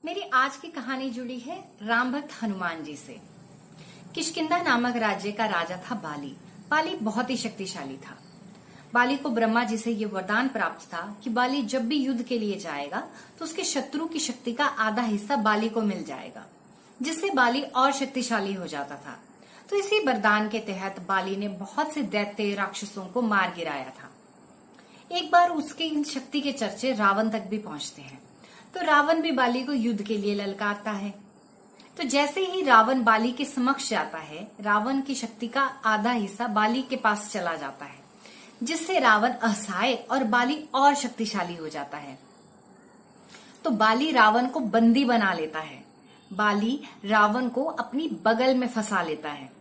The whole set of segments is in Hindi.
मेरी आज की कहानी जुड़ी है राम भक्त हनुमान जी से। किष्किंधा नामक राज्य का राजा था बाली। बाली बहुत ही शक्तिशाली था। बाली को ब्रह्मा जी से ये वरदान प्राप्त था कि बाली जब भी युद्ध के लिए जाएगा तो उसके शत्रु की शक्ति का आधा हिस्सा बाली को मिल जाएगा, जिससे बाली और शक्तिशाली हो जाता था। तो इसी वरदान के तहत बाली ने बहुत से दैत्य राक्षसों को मार गिराया था। एक बार उसकी इन शक्ति के चर्चे रावण तक भी पहुंचते हैं, तो रावण भी बाली को युद्ध के लिए ललकारता है। तो जैसे ही रावण बाली के समक्ष जाता है, रावण की शक्ति का आधा हिस्सा बाली के पास चला जाता है, जिससे रावण असहाय और बाली और शक्तिशाली हो जाता है। तो बाली रावण को बंदी बना लेता है। बाली रावण को अपनी बगल में फंसा लेता है।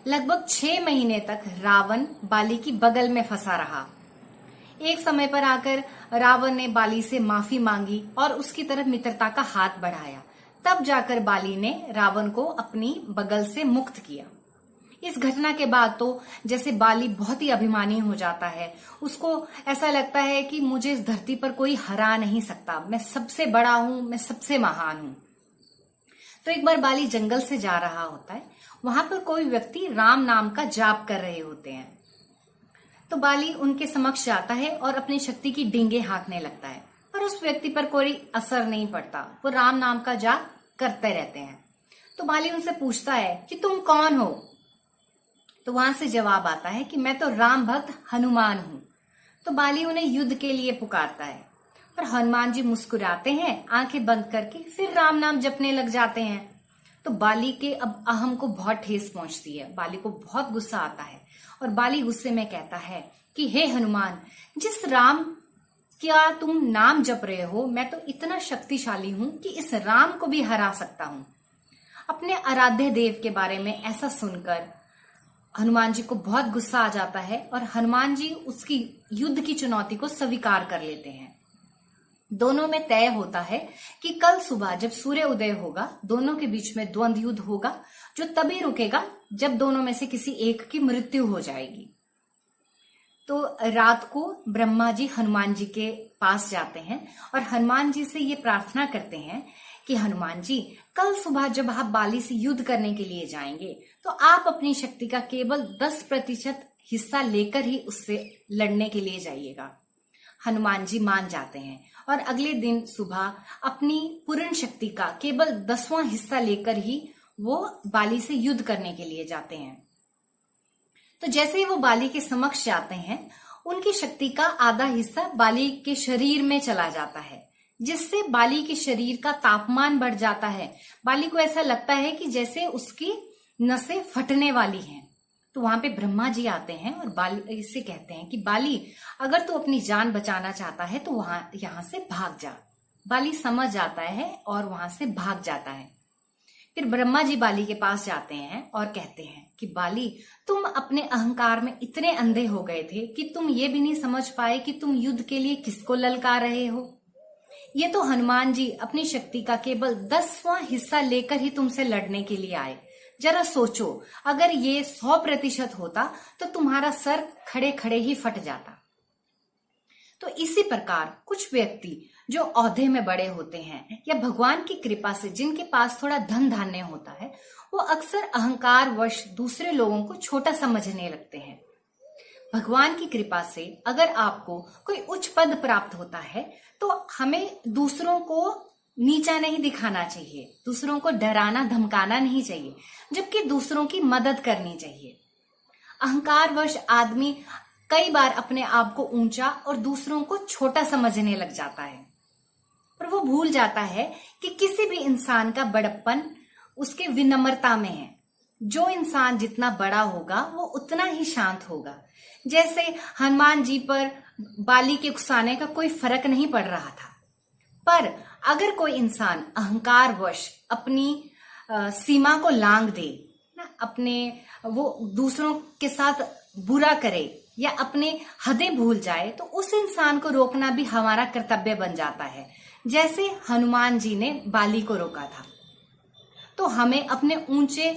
लगभग 6 महीने तक रावण बाली की बगल में फंसा रहा। एक समय पर आकर रावण ने बाली से माफी मांगी और उसकी तरफ मित्रता का हाथ बढ़ाया। तब जाकर बाली ने रावण को अपनी बगल से मुक्त किया। इस घटना के बाद तो जैसे बाली बहुत ही अभिमानी हो जाता है। उसको ऐसा लगता है कि मुझे इस धरती पर कोई हरा नहीं सकता, मैं सबसे बड़ा हूं, मैं सबसे महान हूं। तो एक बार बाली जंगल से जा रहा होता है। वहां पर कोई व्यक्ति राम नाम का जाप कर रहे होते हैं। तो बाली उनके समक्ष जाता है और अपनी शक्ति की डींगे हाँकने लगता है, पर उस व्यक्ति पर कोई असर नहीं पड़ता। वो राम नाम का जाप करते रहते हैं। तो बाली उनसे पूछता है कि तुम कौन हो? तो वहां से जवाब आता है कि मैं तो राम भक्त हनुमान हूं। तो बाली उन्हें युद्ध के लिए पुकारता है, पर हनुमान जी मुस्कुराते हैं, आंखें बंद करके फिर राम नाम जपने लग जाते हैं। तो बाली के अब अहम को बहुत ठेस पहुंचती है। बाली को बहुत गुस्सा आता है और बाली गुस्से में कहता है कि हे हनुमान, जिस राम क्या तुम नाम जप रहे हो, मैं तो इतना शक्तिशाली हूं कि इस राम को भी हरा सकता हूं। अपने आराध्य देव के बारे में ऐसा सुनकर हनुमान जी को बहुत गुस्सा आ जाता है और हनुमान जी उसकी युद्ध की चुनौती को स्वीकार कर लेते हैं। दोनों में तय होता है कि कल सुबह जब सूर्य उदय होगा, दोनों के बीच में द्वंद्व युद्ध होगा, जो तभी रुकेगा जब दोनों में से किसी एक की मृत्यु हो जाएगी। तो रात को ब्रह्मा जी हनुमान जी के पास जाते हैं और हनुमान जी से ये प्रार्थना करते हैं कि हनुमान जी, कल सुबह जब आप बाली से युद्ध करने के लिए जाएंगे तो आप अपनी शक्ति का केवल 10% हिस्सा लेकर ही उससे लड़ने के लिए जाइएगा। हनुमान जी मान जाते हैं और अगले दिन सुबह अपनी पूर्ण शक्ति का केवल 10वां हिस्सा लेकर ही वो बाली से युद्ध करने के लिए जाते हैं। तो जैसे ही वो बाली के समक्ष जाते हैं, उनकी शक्ति का आधा हिस्सा बाली के शरीर में चला जाता है, जिससे बाली के शरीर का तापमान बढ़ जाता है। बाली को ऐसा लगता है कि जैसे उसकी नसें फटने वाली हैं। तो वहां पे ब्रह्मा जी आते हैं और बाली से कहते हैं कि बाली, अगर तू अपनी जान बचाना चाहता है तो यहां से भाग जा। बाली समझ जाता है और वहां से भाग जाता है। फिर ब्रह्मा जी बाली के पास जाते हैं और कहते हैं कि बाली, तुम अपने अहंकार में इतने अंधे हो गए थे कि तुम ये भी नहीं समझ पाए कि तुम युद्ध के लिए किसको ललकार रहे हो। ये तो हनुमान जी अपनी शक्ति का केवल 10वां हिस्सा लेकर ही तुमसे लड़ने के लिए आए। जरा सोचो, अगर ये 100% होता तो तुम्हारा सर खड़े खड़े ही फट जाता। तो इसी प्रकार कुछ व्यक्ति जो ओहदे में बड़े होते हैं या भगवान की कृपा से जिनके पास थोड़ा धन धान्य होता है, वो अक्सर अहंकार वश दूसरे लोगों को छोटा समझने लगते हैं। भगवान की कृपा से अगर आपको कोई उच्च पद प्राप्त होता है तो हमें दूसरों को नीचा नहीं दिखाना चाहिए, दूसरों को डराना धमकाना नहीं चाहिए, जबकि दूसरों की मदद करनी चाहिए। अहंकार वश आदमी कई बार अपने आप को ऊंचा और दूसरों को छोटा समझने लग जाता है, पर वो भूल जाता है कि किसी भी इंसान का बड़प्पन उसके विनम्रता में है। जो इंसान जितना बड़ा होगा वो उतना ही शांत होगा। जैसे हनुमान जी पर बाली के उकसाने का कोई फर्क नहीं पड़ रहा था, पर अगर कोई इंसान अहंकार वश अपनी सीमा को लांघ दे ना, अपने वो दूसरों के साथ बुरा करे या अपने हदें भूल जाए, तो उस इंसान को रोकना भी हमारा कर्तव्य बन जाता है, जैसे हनुमान जी ने बाली को रोका था। तो हमें अपने ऊंचे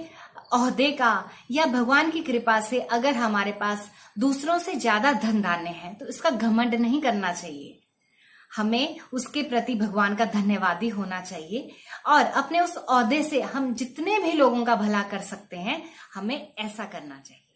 ओहदे का या भगवान की कृपा से अगर हमारे पास दूसरों से ज्यादा धन धान्य है तो इसका घमंड नहीं करना चाहिए। हमें उसके प्रति भगवान का धन्यवादी होना चाहिए और अपने उस ओहदे से हम जितने भी लोगों का भला कर सकते हैं हमें ऐसा करना चाहिए।